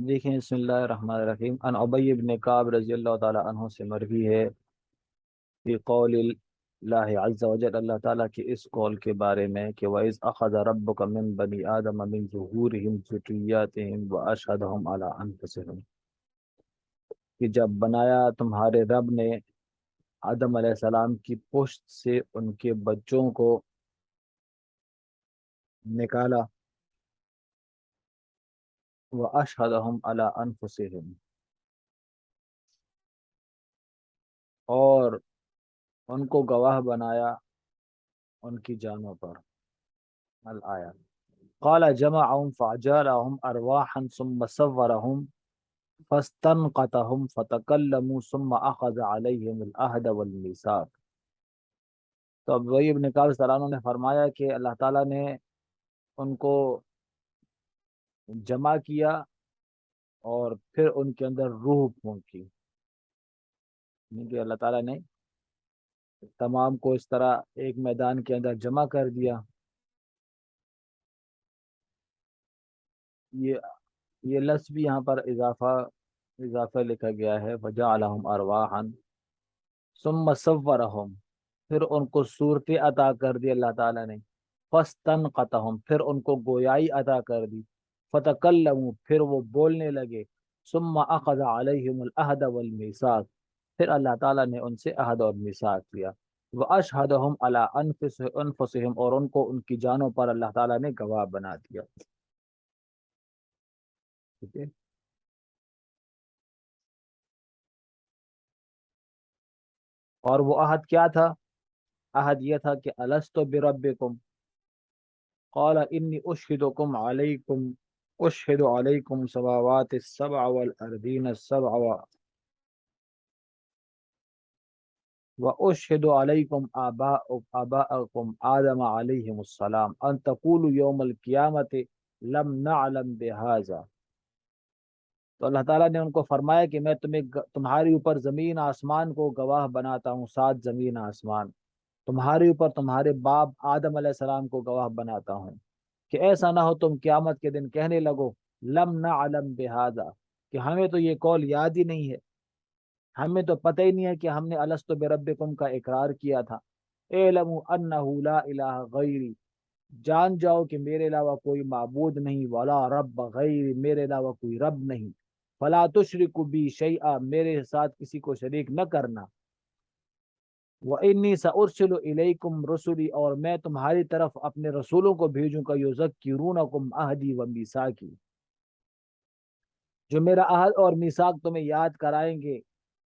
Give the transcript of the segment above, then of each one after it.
دیکھیں، بسم اللہ الرحمن الرحیم، ان ابی بن کعب رضی اللہ تعالی عنہ سے مروی ہے فی قول اللہ عز وجل، اللہ تعالیٰ کے اس قول کے بارے میں کہ وَإِذْ أَخَذَ رَبُّكَ مِنْ بَنِي آدَمَ مِنْ ظُهُورِهِمْ ذُرِّيَّاتِهِمْ وَأَشْهَدَهُمْ عَلَىٰ أَنفُسِهِمْ، کہ جب بنایا تمہارے رب نے آدم علیہ السلام کی پشت سے ان کے بچوں کو نکالا، وَأَشْهَدَهُمْ عَلَىٰ أَنفُسِهِمْ، اور ان کو گواہ بنایا ان کی جانوں پر۔ الآیہ قال جمعهم فجعلهم ارواحا ثم صورهم فاستنقتهم فتكلموا ثم اخذ عليهم العهد والميثاق۔ تو اب وہی ابن کعب رضی اللہ عنہ نے فرمایا کہ اللہ تعالیٰ نے ان کو جمع کیا اور پھر ان کے اندر روح پھونکی، یعنی کہ اللہ تعالیٰ نے تمام کو اس طرح ایک میدان کے اندر جمع کر دیا۔ یہ لفظ بھی یہاں پر اضافہ لکھا گیا ہے، وجعلہم ارواحا ثم صورہم، پھر ان کو صورتیں عطا کر دی اللہ تعالیٰ نے، فاستنقتہم، پھر ان کو گویائی عطا کر دی، فتکلموا، پھر وہ بولنے لگے، ثم اخذ علیہم العہد والمیثاق، پھر اللہ تعالیٰ نے ان سے عہد اور میثاق لیا، واشہدہم علی انفسہم، اور ان کو ان کی جانوں پر اللہ تعالیٰ نے گواہ بنا دیا۔ ٹھیک ہے، اور وہ عہد کیا تھا؟ عہد یہ تھا کہ الست بربکم، قال انی اشہدکم علیکم، اشہد علیکم سماوات السبع والارضین السبع واشہد علیکم آباءکم آدم علیہم السلام ان تقولوا یوم القیامت لم نعلم بہذا۔ تو اللہ تعالیٰ نے ان کو فرمایا کہ میں تمہاری اوپر زمین آسمان کو گواہ بناتا ہوں، سات زمین آسمان، تمہارے اوپر تمہارے باپ آدم علیہ السلام کو گواہ بناتا ہوں، کہ ایسا نہ ہو تم قیامت کے دن کہنے لگو لم نعلم بہذا، کہ ہمیں تو یہ قول یاد ہی نہیں ہے، ہمیں تو پتہ ہی نہیں ہے کہ ہم نے الست بربکم کا اقرار کیا تھا۔ اعلموا انہ لا الہ غیری، جان جاؤ کہ میرے علاوہ کوئی معبود نہیں، ولا رب غیری، میرے علاوہ کوئی رب نہیں، فلا تشرکوا بی شیئا، میرے ساتھ کسی کو شریک نہ کرنا، وَإِنِّي سَأُرْسِلُ إِلَيْكُمْ رُسُلِي، اور میں تمہاری طرف اپنے رسولوں کو بھیجوں گا، يُذَكِّرُونَكُمْ عَهْدِي وَمِيثَاقِي، جو میرا عہد اور میثاق تمہیں یاد کرائیں گے،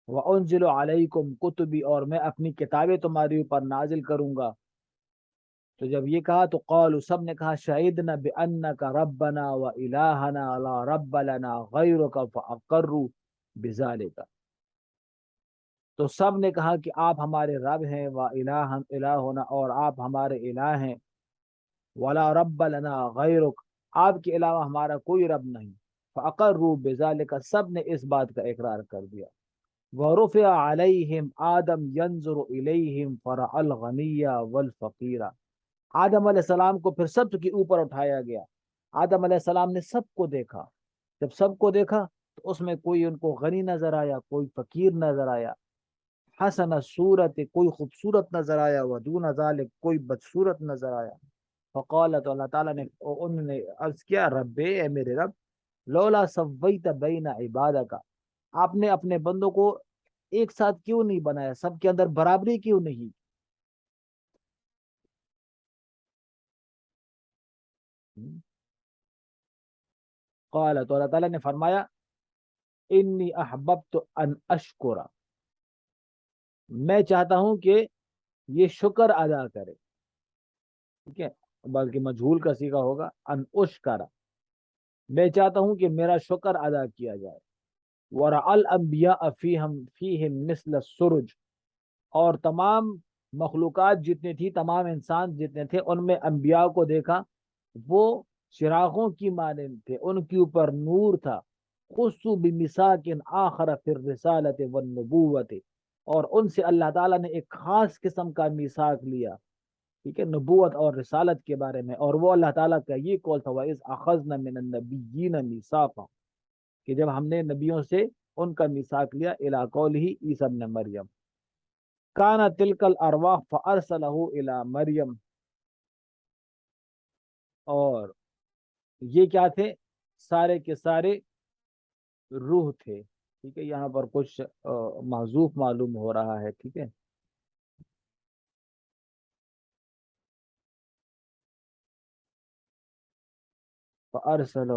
وَأُنزِلُ عَلَيْكُمْ كُتُبِي، اور میں اپنی کتابیں تمہاری اوپر نازل کروں گا۔ تو جب یہ کہا تو قالوا، سب نے کہا شہدنا بِأَنَّكَ رَبَّنَا وَإِلَٰهَنَا لَا رَبَّ لَنَا غَيْرُكَ فَأَقَرُّوا بِذَلِكَ، تو سب نے کہا کہ آپ ہمارے رب ہیں، الہنا، اور آپ ہمارے الہ ہیں، ولا رب لنا غیرک، آپ کے علاوہ ہمارا کوئی رب نہیں، فاقروا بذلک، سب نے اس بات کا اقرار کر دیا۔ ورفع علیہم آدم ینظر الیہم فرأى الغنی والفقیر، آدم علیہ السلام کو پھر سب کے اوپر اٹھایا گیا، آدم علیہ السلام نے سب کو دیکھا، جب سب کو دیکھا تو اس میں کوئی ان کو غنی نظر آیا، کوئی فقیر نظر آیا، حسن صورت، کوئی خوبصورت نظر آیا، ودون ذالک، کوئی بدصورت نظر آیا۔ فقال، تو اللہ تعالیٰ نے انہوں نے عرض کیا، رب، اے میرے رب، لولا سویت بین عبادک، آپ نے اپنے بندوں کو ایک ساتھ کیوں نہیں بنایا، سب کے اندر برابری کیوں نہیں؟ قال، تو اللہ تعالیٰ نے فرمایا، انی احببت ان اشکر، میں چاہتا ہوں کہ یہ شکر ادا کرے، ٹھیک ہے، بلکہ مجہول کا صیغہ ہوگا ان اشکر، میں چاہتا ہوں کہ میرا شکر ادا کیا جائے۔ ورع الانبیاء فیہم مثل السرج، اور تمام مخلوقات جتنی تھی، تمام انسان جتنے تھے، ان میں انبیاء کو دیکھا، وہ چراغوں کی مانند تھے، ان کے اوپر نور تھا، خصو بمساک آخر فی الرسالت والنبوت، اور ان سے اللہ تعالیٰ نے ایک خاص قسم کا میثاق لیا، ٹھیک ہے، نبوت اور رسالت کے بارے میں، اور وہ اللہ تعالیٰ کا یہ قول تھا، وَإِذْ أَخَذْنَا مِنَ النَّبِيِّينَ مِيثَاقًا، کہ جب ہم نے نبیوں سے ان کا میثاق لیا، الی قولہ عیسی ابن مریم، کانا تلک الارواح فارسلہ الی مریم، اور یہ کیا تھے؟ سارے کے سارے روح تھے. ٹھیک ہے، یہاں پر کچھ محذوف معلوم ہو رہا ہے. ٹھیک ہے، فارسلہ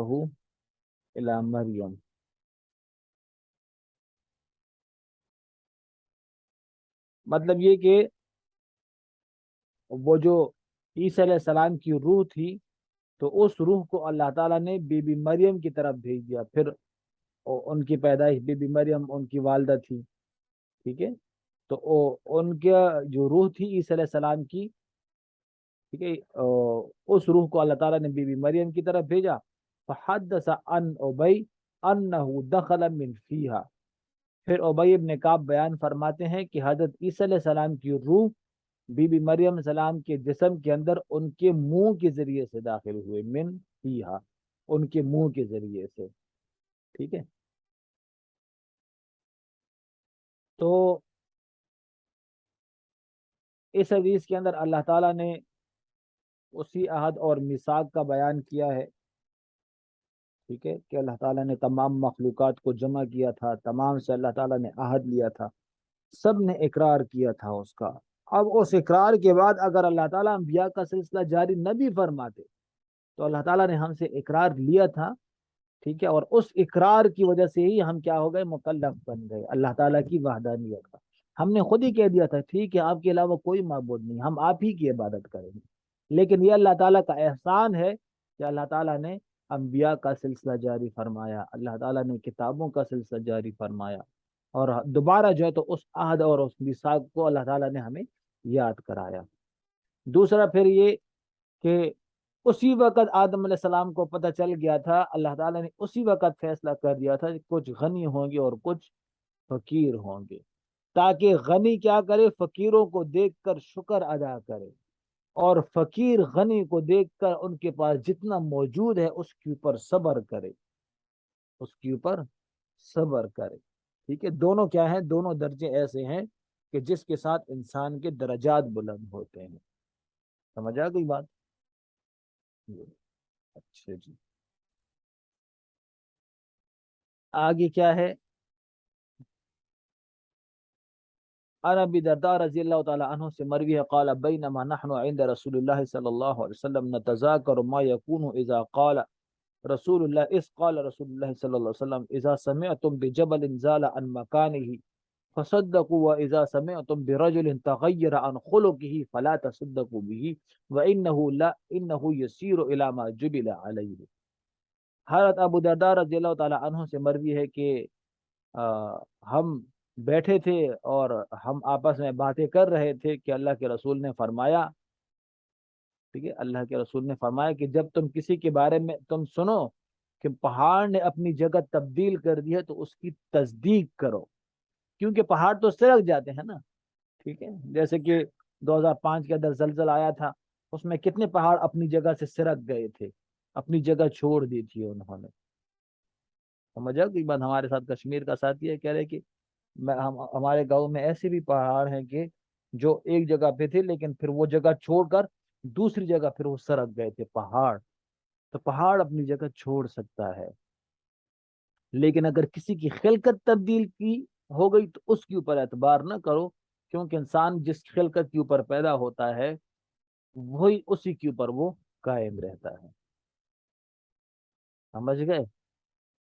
الی مریم. مطلب یہ کہ وہ جو عیسی علیہ السلام کی روح تھی، تو اس روح کو اللہ تعالیٰ نے بی بی مریم کی طرف بھیج دیا. پھر ان کی پیدائش، بی بی مریم ان کی والدہ تھی. ٹھیک ہے، تو ان کے جو روح تھی عیسی علیہ السلام کی، ٹھیک ہے، اس روح کو اللہ تعالیٰ نے بی بی مریم کی طرف بھیجا. فحدث عن ابی انہ دخل من فیہا. پھر ابی ابن کعب بیان فرماتے ہیں کہ حضرت عیسی علیہ السلام کی روح بی بی مریم علیہ السلام کے جسم کے اندر ان کے منہ کے ذریعے سے داخل ہوئے. من فیہا، ان کے منہ کے ذریعے سے. ٹھیک ہے، تو اس حدیث کے اندر اللہ تعالیٰ نے اسی عہد اور میثاق کا بیان کیا ہے. ٹھیک ہے، کہ اللہ تعالیٰ نے تمام مخلوقات کو جمع کیا تھا، تمام سے اللہ تعالیٰ نے عہد لیا تھا، سب نے اقرار کیا تھا اس کا. اب اس اقرار کے بعد اگر اللہ تعالیٰ انبیاء کا سلسلہ جاری نہ بھی فرماتے، تو اللہ تعالیٰ نے ہم سے اقرار لیا تھا. ٹھیک ہے، اور اس اقرار کی وجہ سے ہی ہم کیا ہو گئے؟ مکلف بن گئے اللہ تعالیٰ کی وحدانیت کا. ہم نے خود ہی کہہ دیا تھا ٹھیک ہے آپ کے علاوہ کوئی معبود نہیں، ہم آپ ہی کی عبادت کریں گے. لیکن یہ اللہ تعالیٰ کا احسان ہے کہ اللہ تعالیٰ نے انبیاء کا سلسلہ جاری فرمایا، اللہ تعالیٰ نے کتابوں کا سلسلہ جاری فرمایا، اور دوبارہ جو ہے تو اس عہد اور اس میثاق کو اللہ تعالیٰ نے ہمیں یاد کرایا. دوسرا پھر یہ کہ اسی وقت آدم علیہ السلام کو پتہ چل گیا تھا، اللہ تعالیٰ نے اسی وقت فیصلہ کر دیا تھا کہ کچھ غنی ہوں گے اور کچھ فقیر ہوں گے، تاکہ غنی کیا کرے؟ فقیروں کو دیکھ کر شکر ادا کرے، اور فقیر غنی کو دیکھ کر ان کے پاس جتنا موجود ہے اس کے اوپر صبر کرے، اس کے اوپر صبر کرے. ٹھیک ہے، دونوں کیا ہیں؟ دونوں درجے ایسے ہیں کہ جس کے ساتھ انسان کے درجات بلند ہوتے ہیں. سمجھ آ گئی بات؟ اچھا جی، آگے کیا ہے؟ عن ابی درداء رضی اللہ تعالی عنہ سے مروی ہے قال بینما نحن عند رسول اللہ صلی اللہ علیہ وسلم نتذاکر ما یکون اذا قال رسول اللہ اس قال رسول اللہ صلی اللہ علیہ وسلم اذا سمعتم بجبل زال عن مکانه فصدقوا واذا سمعتم برجل تغیر عن خلقه فلا تصدقوا به وانه لا انه يسير الى ما جبل عليه. حضرت ابو درداء رضی اللہ تعالی عنہ سے مروی ہے کہ ہم بیٹھے تھے اور ہم آپس میں باتیں کر رہے تھے کہ اللہ کے رسول نے فرمایا، ٹھیک ہے، اللہ کے رسول نے فرمایا کہ جب تم کسی کے بارے میں تم سنو کہ پہاڑ نے اپنی جگہ تبدیل کر دی ہے تو اس کی تصدیق کرو، کیونکہ پہاڑ تو سرک جاتے ہیں نا. ٹھیک ہے، جیسے کہ 2005 کے اندر زلزلہ آیا تھا، اس میں کتنے پہاڑ اپنی جگہ سے سرک گئے تھے، اپنی جگہ چھوڑ دی تھی انہوں نے. سمجھا کوئی بات؟ ہمارے ساتھ کشمیر کا ساتھی ہے، کہہ رہے کہ ہمارے گاؤں میں ایسے بھی پہاڑ ہیں کہ جو ایک جگہ پہ تھے لیکن پھر وہ جگہ چھوڑ کر دوسری جگہ پھر وہ سرک گئے تھے پہاڑ. تو پہاڑ اپنی جگہ چھوڑ سکتا ہے، لیکن اگر کسی کی خلقت تبدیل کی ہو گئی تو اس کے اوپر اعتبار نہ کرو، کیونکہ انسان جس خلقت کے اوپر پیدا ہوتا ہے وہی اسی کے اوپر وہ قائم رہتا ہے. سمجھ گئے؟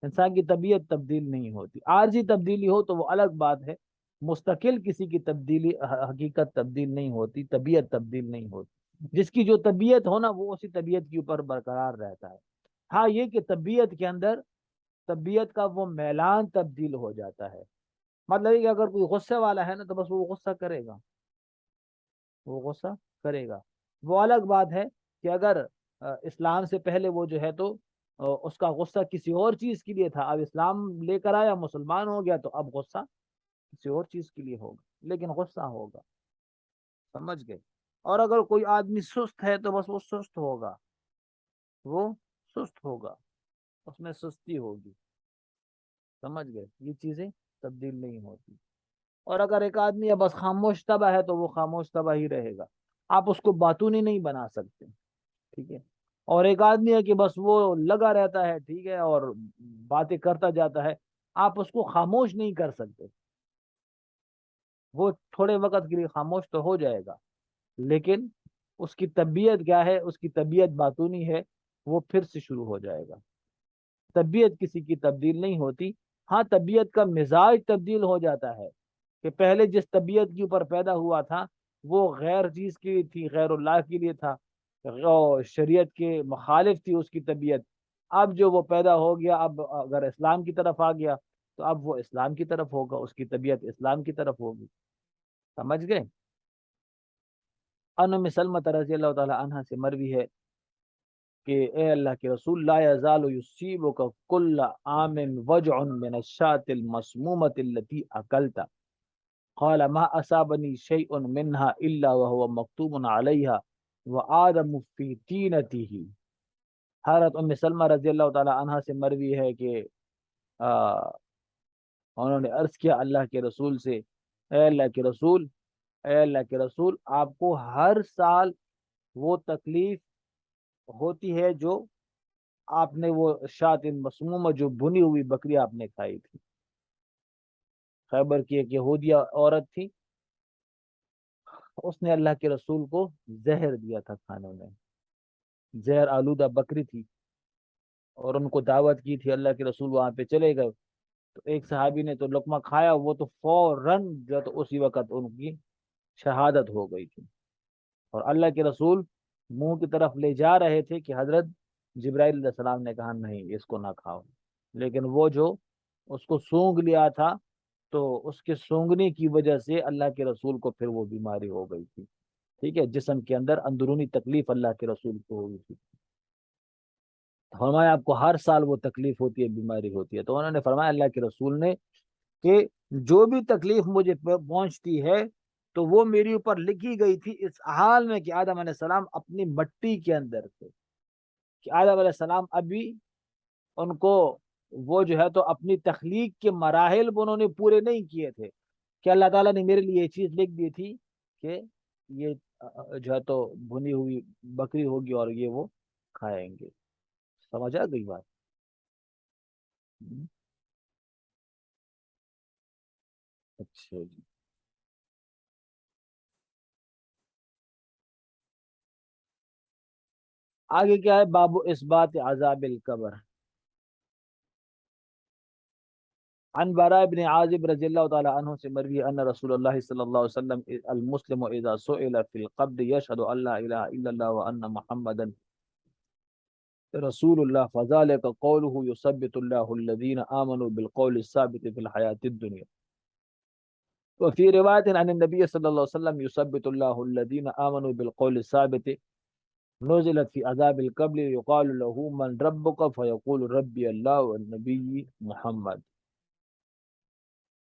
انسان کی طبیعت تبدیل نہیں ہوتی، عارضی تبدیلی ہو تو وہ الگ بات ہے، مستقل کسی کی تبدیلی حقیقت تبدیل نہیں ہوتی، طبیعت تبدیل نہیں ہوتی. جس کی جو طبیعت ہو نا وہ اسی طبیعت کے اوپر برقرار رہتا ہے. ہاں یہ کہ طبیعت کے اندر طبیعت کا وہ میلان تبدیل ہو جاتا ہے. مطلب کہ اگر کوئی غصے والا ہے نا تو بس وہ غصہ کرے گا، وہ غصہ کرے گا. وہ الگ بات ہے کہ اگر اسلام سے پہلے وہ جو ہے تو اس کا غصہ کسی اور چیز کے لیے تھا، اب اسلام لے کر آیا، مسلمان ہو گیا، تو اب غصہ کسی اور چیز کے لیے ہوگا، لیکن غصہ ہوگا. سمجھ گئے؟ اور اگر کوئی آدمی سست ہے تو بس وہ سست ہوگا، وہ سست ہوگا، اس میں سستی ہوگی. سمجھ گئے؟ یہ چیزیں تبدیل نہیں ہوتی. اور اگر ایک آدمی ہے بس خاموش طبع ہے تو وہ خاموش طبع ہی رہے گا، آپ اس کو باتونی نہیں بنا سکتے. ٹھیک ہے. اور ایک آدمی ہے کہ بس وہ لگا رہتا ہے، ٹھیک ہے، اور باتیں کرتا جاتا ہے، آپ اس کو خاموش نہیں کر سکتے. وہ تھوڑے وقت کے لیے خاموش تو ہو جائے گا، لیکن اس کی طبیعت کیا ہے، اس کی طبیعت باتونی ہے، وہ پھر سے شروع ہو جائے گا. طبیعت کسی کی تبدیل نہیں ہوتی. ہاں طبیعت کا مزاج تبدیل ہو جاتا ہے، کہ پہلے جس طبیعت کے اوپر پیدا ہوا تھا وہ غیر چیز کی تھی، غیر اللہ کے لیے تھا، شریعت کے مخالف تھی اس کی طبیعت. اب جو وہ پیدا ہو گیا، اب اگر اسلام کی طرف آ گیا تو اب وہ اسلام کی طرف ہوگا، اس کی طبیعت اسلام کی طرف ہوگی. سمجھ گئے؟ ام سلمہ رضی اللہ تعالی عنہ سے مروی ہے کہ اے اللہ کے رسول، لا یزال یصیبک کل عام وجع من الشاة المسمومة التي اکلت، قال ما اصابنی شیء منها الا وهو مکتوب علیها وآدم فی طینته. حضرت ام سلمہ رضی اللہ تعالی عنہ سے مروی ہے کہ انہوں نے عرض کیا اللہ کے رسول سے، اے اللہ کے رسول، اے اللہ کے رسول، آپ کو ہر سال وہ تکلیف ہوتی ہے جو آپ نے وہ شاۃ مسمومہ، جو بھنی ہوئی بکری آپ نے کھائی تھی. خیبر کی ایک یہودیہ عورت تھی، اس نے اللہ کے رسول کو زہر دیا تھا کھانے میں. زہر آلودہ بکری تھی، اور ان کو دعوت کی تھی، اللہ کے رسول وہاں پہ چلے گئے. تو ایک صحابی نے تو لقمہ کھایا، وہ تو فوراً جو تو اسی وقت ان کی شہادت ہو گئی تھی. اور اللہ کے رسول منہ کی طرف لے جا رہے تھے کہ حضرت جبرائیل علیہ السلام نے کہا نہیں اس کو نہ کھاؤ. لیکن وہ جو اس کو سونگ لیا تھا، تو اس کے سونگنے کی وجہ سے اللہ کے رسول کو پھر وہ بیماری ہو گئی تھی. ٹھیک ہے، جسم کے اندر اندرونی تکلیف اللہ کے رسول کو ہوئی تھی. فرمایا آپ کو ہر سال وہ تکلیف ہوتی ہے، بیماری ہوتی ہے. تو انہوں نے فرمایا اللہ کے رسول نے کہ جو بھی تکلیف مجھے پہنچتی ہے تو وہ میری اوپر لکھی گئی تھی اس حال میں کہ آدم علیہ السلام اپنی مٹی کے اندر تھے، کہ آدم علیہ السلام ابھی ان کو وہ جو ہے تو اپنی تخلیق کے مراحل انہوں نے پورے نہیں کیے تھے، کہ اللہ تعالیٰ نے میرے لیے یہ چیز لکھ دی تھی کہ یہ جو ہے تو بھنی ہوئی بکری ہوگی اور یہ وہ کھائیں گے. سمجھ آ گئی بات؟ اچھا جی. آگے کیا ہے؟ باب اثبات عذاب القبر. عن براء بن عازب رضی اللہ تعالی عنہ سے مروی ان رسول اللہ صلی اللہ علیہ وسلم المسلم اذا سئل في القبر يشهد ان لا اله الا الله وان محمدا رسول الله فذلك قوله يثبت الله الذين امنوا بالقول الثابت في الحياة الدنيا. وفي رواية عن النبي صلى الله عليه وسلم يثبت الله الذين امنوا بالقول الثابت. نزلت في عذاب القبر يقال له من ربك فيقول ربي الله والنبي محمد.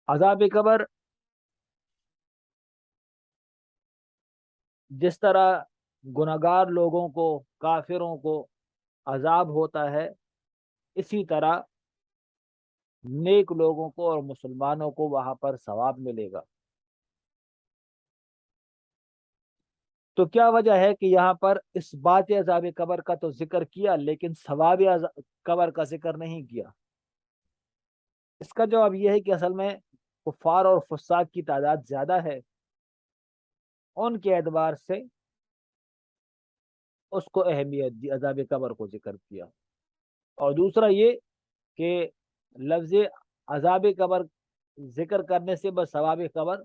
عذاب قبر جس طرح گناہگار لوگوں کو، کافروں کو عذاب ہوتا ہے، اسی طرح نیک لوگوں کو اور مسلمانوں کو وہاں پر ثواب ملے گا. تو کیا وجہ ہے کہ یہاں پر اس بات عذاب قبر کا تو ذکر کیا لیکن ثواب قبر کا ذکر نہیں کیا؟ اس کا جواب یہ ہے کہ اصل میں کفار اور فساق کی تعداد زیادہ ہے، ان کے اعتبار سے اس کو اہمیت دی، عذاب قبر کو ذکر کیا. اور دوسرا یہ کہ لفظ عذاب قبر ذکر کرنے سے بس ثواب قبر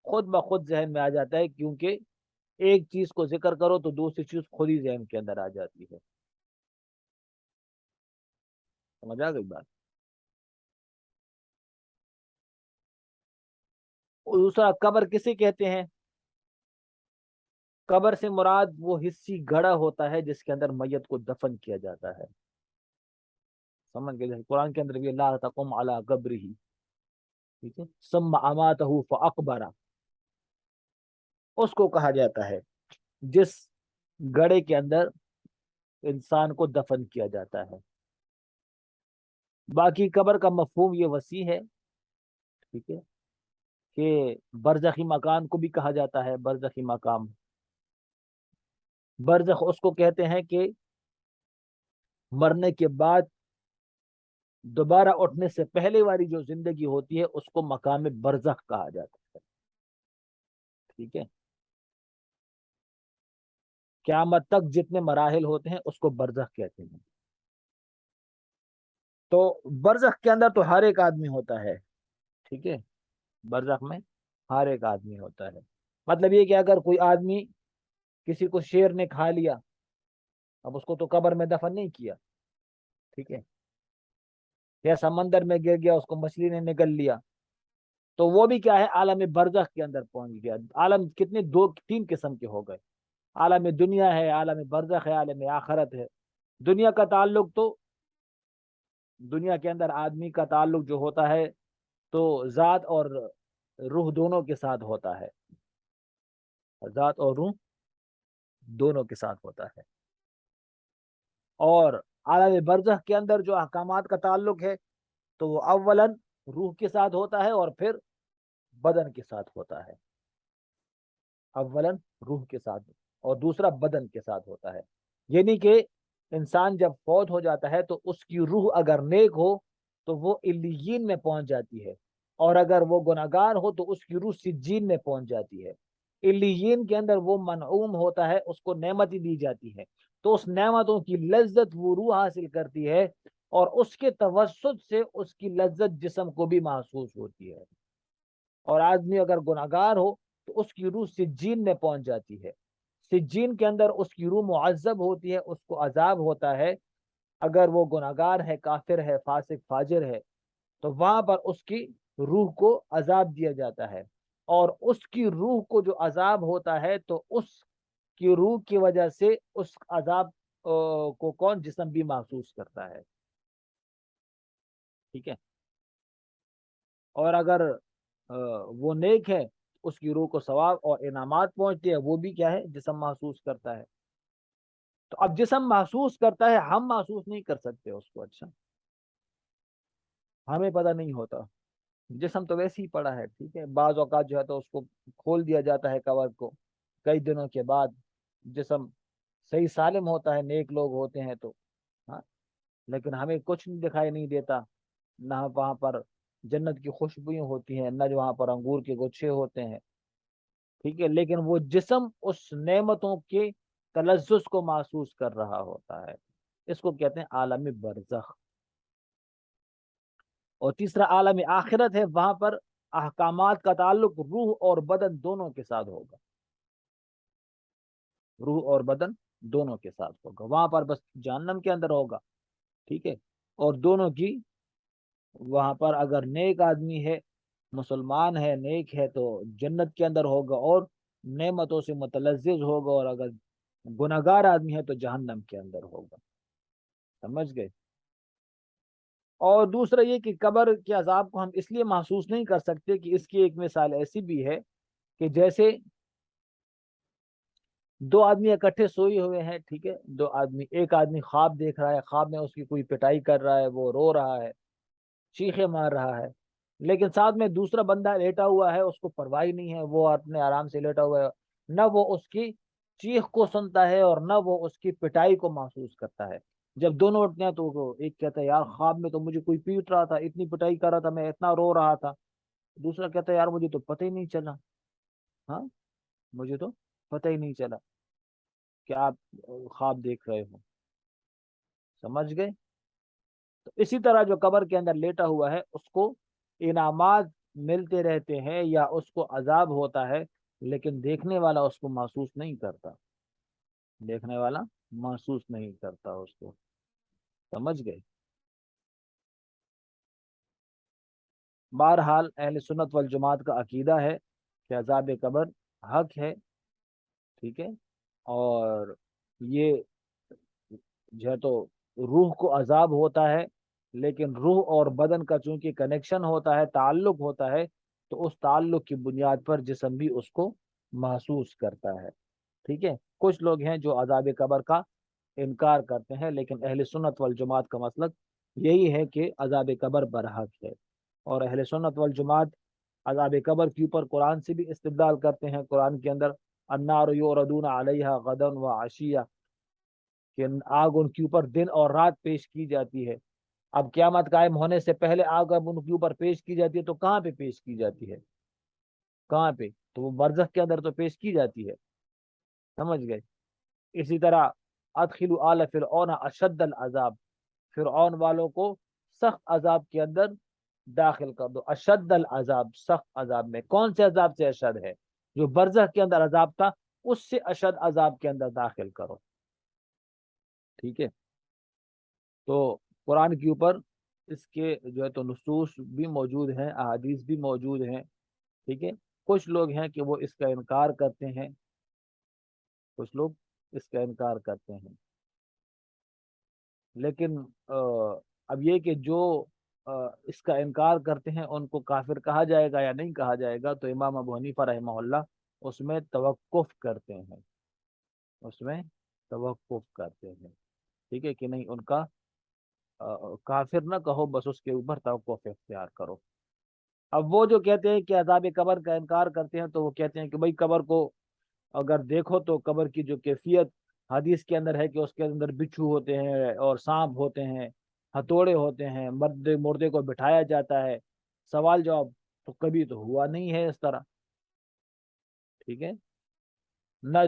خود بخود ذہن میں آ جاتا ہے، کیونکہ ایک چیز کو ذکر کرو تو دوسری چیز خود ہی ذہن کے اندر آ جاتی ہے. سمجھ آ گئی بات؟ اور دوسرا قبر کسے کہتے ہیں؟ قبر سے مراد وہ حصی گڑھا ہوتا ہے جس کے اندر میت کو دفن کیا جاتا ہے. سمجھ گئے؟ قرآن کے اندر بھی لا تقم علی قبرہ، ٹھیک ہے، ثم اماتہ فاقبرہ، اس کو کہا جاتا ہے جس گڑھے کے اندر انسان کو دفن کیا جاتا ہے. باقی قبر کا مفہوم یہ وسیع ہے، ٹھیک ہے، کہ برزخی مکان کو بھی کہا جاتا ہے، برزخی مقام، برزخ اس کو کہتے ہیں کہ مرنے کے بعد دوبارہ اٹھنے سے پہلے والی جو زندگی ہوتی ہے اس کو مقام برزخ کہا جاتا ہے، ٹھیک ہے، قیامت تک جتنے مراحل ہوتے ہیں اس کو برزخ کہتے ہیں۔ تو برزخ کے اندر تو ہر ایک آدمی ہوتا ہے، ٹھیک ہے، برزخ میں ہر ایک آدمی ہوتا ہے، مطلب یہ کہ اگر کوئی آدمی، کسی کو شیر نے کھا لیا، اب اس کو تو قبر میں دفن نہیں کیا، ٹھیک ہے، یا سمندر میں گر گیا، اس کو مچھلی نے نگل لیا، تو وہ بھی کیا ہے، عالم برزخ کے اندر پہنچ گیا۔ عالم کتنے، دو تین قسم کے ہو گئے، عالم دنیا ہے، عالم برزخ ہے، عالم آخرت ہے۔ دنیا کا تعلق تو، دنیا کے اندر آدمی کا تعلق جو ہوتا ہے تو ذات اور روح دونوں کے ساتھ ہوتا ہے، ذات اور روح دونوں کے ساتھ ہوتا ہے۔ اور عالم برزخ کے اندر جو احکامات کا تعلق ہے تو وہ اولاً روح کے ساتھ ہوتا ہے اور پھر بدن کے ساتھ ہوتا ہے، اولاً روح کے ساتھ اور دوسرا بدن کے ساتھ ہوتا ہے۔ یعنی کہ انسان جب فوت ہو جاتا ہے تو اس کی روح اگر نیک ہو تو وہ علیین میں پہنچ جاتی ہے، اور اگر وہ گناہگار ہو تو اس کی روح سجین میں پہنچ جاتی ہے۔ علیین کے اندر وہ منعوم ہوتا ہے، اس کو نعمتیں دی جاتی ہے، تو اس نعمتوں کی لذت وہ روح حاصل کرتی ہے، اور اس کے توسط سے اس کی لذت جسم کو بھی محسوس ہوتی ہے۔ اور آدمی اگر گناہگار ہو تو اس کی روح سجین میں پہنچ جاتی ہے، سجین کے اندر اس کی روح معذب ہوتی ہے، اس کو عذاب ہوتا ہے، اگر وہ گناہگار ہے، کافر ہے، فاسق فاجر ہے، تو وہاں پر اس کی روح کو عذاب دیا جاتا ہے، اور اس کی روح کو جو عذاب ہوتا ہے تو اس کی روح کی وجہ سے اس عذاب کو کون، جسم بھی محسوس کرتا ہے، ٹھیک ہے۔ اور اگر وہ نیک ہے، اس کی روح کو ثواب اور انعامات پہنچتے ہیں، وہ بھی کیا ہے، جسم محسوس کرتا ہے۔ تو اب جسم محسوس کرتا ہے، ہم محسوس نہیں کر سکتے اس کو، اچھا، ہمیں پتہ نہیں ہوتا، جسم تو ویسے ہی پڑا ہے، ٹھیک ہے، بعض اوقات جو ہے تو اس کو کھول دیا جاتا ہے کور کو، کئی دنوں کے بعد جسم صحیح سالم ہوتا ہے، نیک لوگ ہوتے ہیں تو، ہاں، لیکن ہمیں کچھ دکھائی نہیں دیتا، نہ وہاں پر جنت کی خوشبوئیں ہوتی ہیں، نہ جو وہاں پر انگور کے گچھے ہوتے ہیں، ٹھیک ہے، لیکن وہ جسم اس نعمتوں کے تلذذ کو محسوس کر رہا ہوتا ہے، اس کو کہتے ہیں عالم برزخ۔ اور تیسرا عالم آخرت ہے، وہاں پر احکامات کا تعلق روح اور بدن دونوں کے ساتھ ہوگا، روح اور بدن دونوں کے ساتھ ہوگا، وہاں پر بس جہنم کے اندر ہوگا، ٹھیک ہے، اور دونوں کی، وہاں پر اگر نیک آدمی ہے، مسلمان ہے، نیک ہے تو جنت کے اندر ہوگا اور نعمتوں سے متلذذ ہوگا، اور اگر گناہگار آدمی ہے تو جہنم کے اندر ہوگا، سمجھ گئے۔ اور دوسرا یہ کہ قبر کے عذاب کو ہم اس لیے محسوس نہیں کر سکتے کہ اس کی ایک مثال ایسی بھی ہے کہ جیسے دو آدمی اکٹھے سوئے ہوئے ہیں، ٹھیک ہے، دو آدمی، ایک آدمی خواب دیکھ رہا ہے، خواب میں اس کی کوئی پٹائی کر رہا ہے، وہ رو رہا ہے، چیخے مار رہا ہے، لیکن ساتھ میں دوسرا بندہ لیٹا ہوا ہے، اس کو پرواہ نہیں ہے، وہ اپنے آرام سے لیٹا ہوا ہے، نہ وہ اس کی چیخ کو سنتا ہے اور نہ وہ اس کی پٹائی کو محسوس کرتا ہے۔ جب دونوں اٹھتے ہیں تو وہ ایک کہتا ہے یار خواب میں تو مجھے کوئی پیٹ رہا تھا، اتنی پٹائی کر رہا تھا، میں اتنا رو رہا تھا، دوسرا کہتا ہے یار مجھے تو پتہ ہی نہیں چلا، ہاں، مجھے تو پتہ ہی نہیں چلا کہ آپ خواب دیکھ رہے ہو، سمجھ گئے۔ تو اسی طرح جو قبر کے اندر لیٹا ہوا ہے اس کو انعامات ملتے رہتے ہیں یا اس کو عذاب ہوتا ہے، لیکن دیکھنے والا اس کو محسوس نہیں کرتا، دیکھنے والا محسوس نہیں کرتا اس کو، سمجھ گئے۔ بہرحال اہل سنت والجماعت کا عقیدہ ہے کہ عذاب قبر حق ہے، ٹھیک ہے، اور یہ جو ہے تو روح کو عذاب ہوتا ہے، لیکن روح اور بدن کا چونکہ کنیکشن ہوتا ہے، تعلق ہوتا ہے، تو اس تعلق کی بنیاد پر جسم بھی اس کو محسوس کرتا ہے، ٹھیک ہے۔ کچھ لوگ ہیں جو عذاب قبر کا انکار کرتے ہیں، لیکن اہل سنت والجماعت کا مسلک یہی ہے کہ عذاب قبر برحق ہے۔ اور اہل سنت والجماعت عذاب قبر کے اوپر قرآن سے بھی استدلال کرتے ہیں۔ قرآن کے اندر النار یعرضون علیہا غدا وعشیہ، کہ آگ ان کے اوپر دن اور رات پیش کی جاتی ہے۔ اب قیامت قائم ہونے سے پہلے آگ اب ان کے اوپر پیش کی جاتی ہے تو کہاں پہ پیش کی جاتی ہے؟ کہاں پہ؟ تو وہ برزخ کے اندر تو پیش کی جاتی ہے، سمجھ گئے؟ اسی طرح ادخلوا آل فرعون اشد العذاب، فرعون والوں کو سخت عذاب کے اندر داخل کر دو۔ اشد العذاب، سخت عذاب میں، کون سے عذاب سے اشد ہے؟ جو برزخ کے اندر عذاب تھا اس سے اشد عذاب کے اندر داخل کرو، ٹھیک ہے؟ تو قرآن کے اوپر اس کے جو ہے تو نصوص بھی موجود ہیں، احادیث بھی موجود ہیں، ٹھیک ہے؟ کچھ لوگ ہیں کہ وہ اس کا انکار کرتے ہیں، کچھ لوگ اس کا انکار کرتے ہیں، لیکن اب یہ کہ جو اس کا انکار کرتے ہیں ان کو کافر کہا جائے گا یا نہیں کہا جائے گا، تو امام ابو حنیفہ رحمہ اللہ اس میں توقف کرتے ہیں، اس میں توقف کرتے ہیں، ٹھیک ہے کہ نہیں؟ ان کا کافر نہ کہو، بس اس کے اوپر توقف اختیار کرو۔ اب وہ جو کہتے ہیں کہ عذاب قبر کا انکار کرتے ہیں، تو وہ کہتے ہیں کہ بھائی قبر کو اگر دیکھو تو قبر کی جو کیفیت حدیث کے اندر ہے کہ اس کے اندر بچھو ہوتے ہیں اور سانپ ہوتے ہیں، ہتھوڑے ہوتے ہیں، مردے کو بٹھایا جاتا ہے، سوال جواب تو کبھی تو ہوا نہیں ہے اس طرح، ٹھیک ہے؟ نہ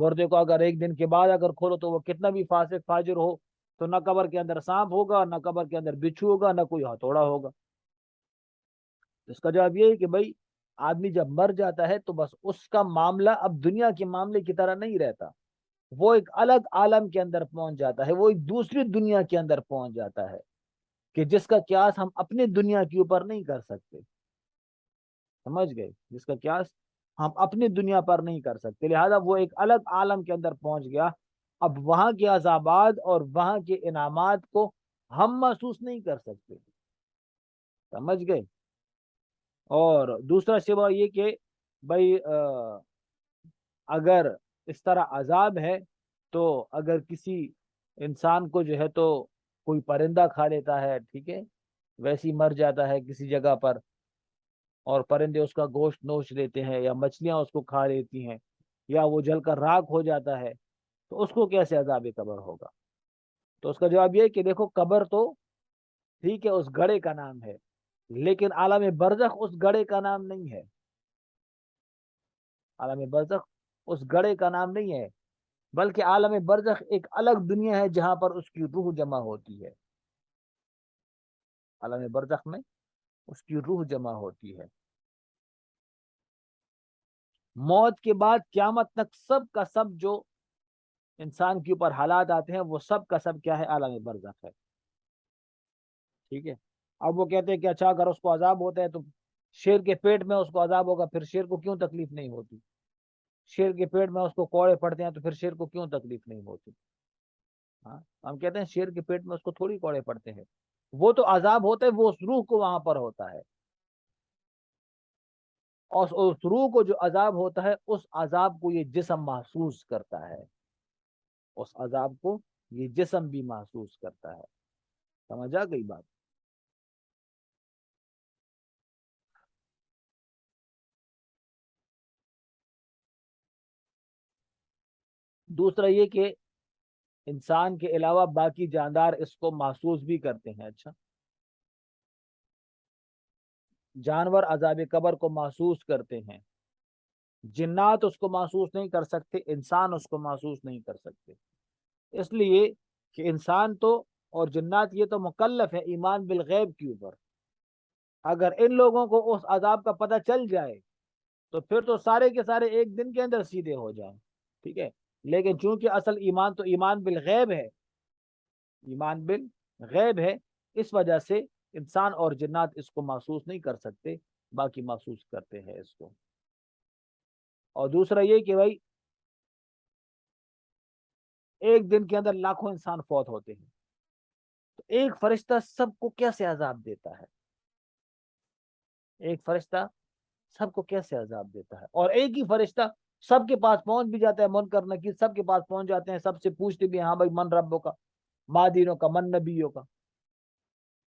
مردے کو اگر ایک دن کے بعد اگر کھولو تو وہ کتنا بھی فاسق فاجر ہو، تو نہ قبر کے اندر سانپ ہوگا، نہ قبر کے اندر بچھو ہوگا، نہ کوئی ہتھوڑا ہوگا۔ اس کا جواب یہ ہے کہ بھائی آدمی جب مر جاتا ہے تو بس اس کا معاملہ اب دنیا کے معاملے کی طرح نہیں رہتا، وہ ایک الگ عالم کے اندر پہنچ جاتا ہے، وہ ایک دوسری دنیا کے اندر پہنچ جاتا ہے کہ جس کا قیاس ہم اپنے دنیا کے اوپر نہیں کر سکتے، سمجھ گئے؟ جس کا قیاس ہم اپنی دنیا پر نہیں کر سکتے، لہذا وہ ایک الگ عالم کے اندر پہنچ گیا۔ اب وہاں کے عذابات اور وہاں کے انعامات کو ہم محسوس نہیں کر سکتے، سمجھ گئے؟ اور دوسرا شبہ یہ کہ بھائی اگر اس طرح عذاب ہے تو اگر کسی انسان کو جو ہے تو کوئی پرندہ کھا لیتا ہے، ٹھیک ہے، ویسی مر جاتا ہے کسی جگہ پر اور پرندے اس کا گوشت نوچ لیتے ہیں، یا مچھلیاں اس کو کھا لیتی ہیں، یا وہ جل کر راکھ ہو جاتا ہے، تو اس کو کیسے عذاب قبر ہوگا؟ تو اس کا جواب یہ ہے کہ دیکھو قبر تو ٹھیک ہے اس گڑھے کا نام ہے، لیکن عالم برزخ اس گڑھے کا نام نہیں ہے، عالم برزخ اس گڑھے کا نام نہیں ہے، بلکہ عالم برزخ ایک الگ دنیا ہے جہاں پر اس کی روح جمع ہوتی ہے، عالم برزخ میں اس کی روح جمع ہوتی ہے۔ موت کے بعد قیامت تک سب کا سب جو انسان کے اوپر حالات آتے ہیں وہ سب کا سب کیا ہے؟ عالم برزخ ہے، ٹھیک ہے؟ اب وہ کہتے ہیں کہ اچھا اگر اس کو عذاب ہوتا ہے تو شیر کے پیٹ میں اس کو عذاب ہوگا، پھر شیر کو کیوں تکلیف نہیں ہوتی؟ شیر کے پیٹ میں اس کو کوڑے پڑتے ہیں تو پھر شیر کو کیوں تکلیف نہیں ہوتی؟ ہاں، ہم کہتے ہیں شیر کے پیٹ میں اس کو تھوڑی کوڑے پڑتے ہیں، وہ تو عذاب ہوتا ہے، وہ اس روح کو وہاں پر ہوتا ہے، اور اس روح کو جو عذاب ہوتا ہے اس عذاب کو یہ جسم محسوس کرتا ہے، اس عذاب کو یہ جسم بھی محسوس کرتا ہے، سمجھا گئی بات؟ دوسرا یہ کہ انسان کے علاوہ باقی جاندار اس کو محسوس بھی کرتے ہیں۔ اچھا، جانور عذاب قبر کو محسوس کرتے ہیں، جنات اس کو محسوس نہیں کر سکتے، انسان اس کو محسوس نہیں کر سکتے، اس لیے کہ انسان تو اور جنات یہ تو مکلف ہے ایمان بالغیب کے اوپر، اگر ان لوگوں کو اس عذاب کا پتہ چل جائے تو پھر تو سارے کے سارے ایک دن کے اندر سیدھے ہو جائیں، ٹھیک ہے؟ لیکن چونکہ اصل ایمان تو ایمان بالغیب ہے، ایمان بالغیب ہے، اس وجہ سے انسان اور جنات اس کو محسوس نہیں کر سکتے، باقی محسوس کرتے ہیں اس کو۔ اور دوسرا یہ کہ بھائی ایک دن کے اندر لاکھوں انسان فوت ہوتے ہیں، تو ایک فرشتہ سب کو کیسے عذاب دیتا ہے؟ ایک فرشتہ سب کو کیسے عذاب دیتا ہے؟ اور ایک ہی فرشتہ سب کے پاس پہنچ بھی جاتا ہے، منکر نکیر سب کے پاس پہنچ جاتے ہیں، سب سے پوچھتے بھی ہاں بھائی من ربوں کا، ماں دینوں کا، من نبیوں کا،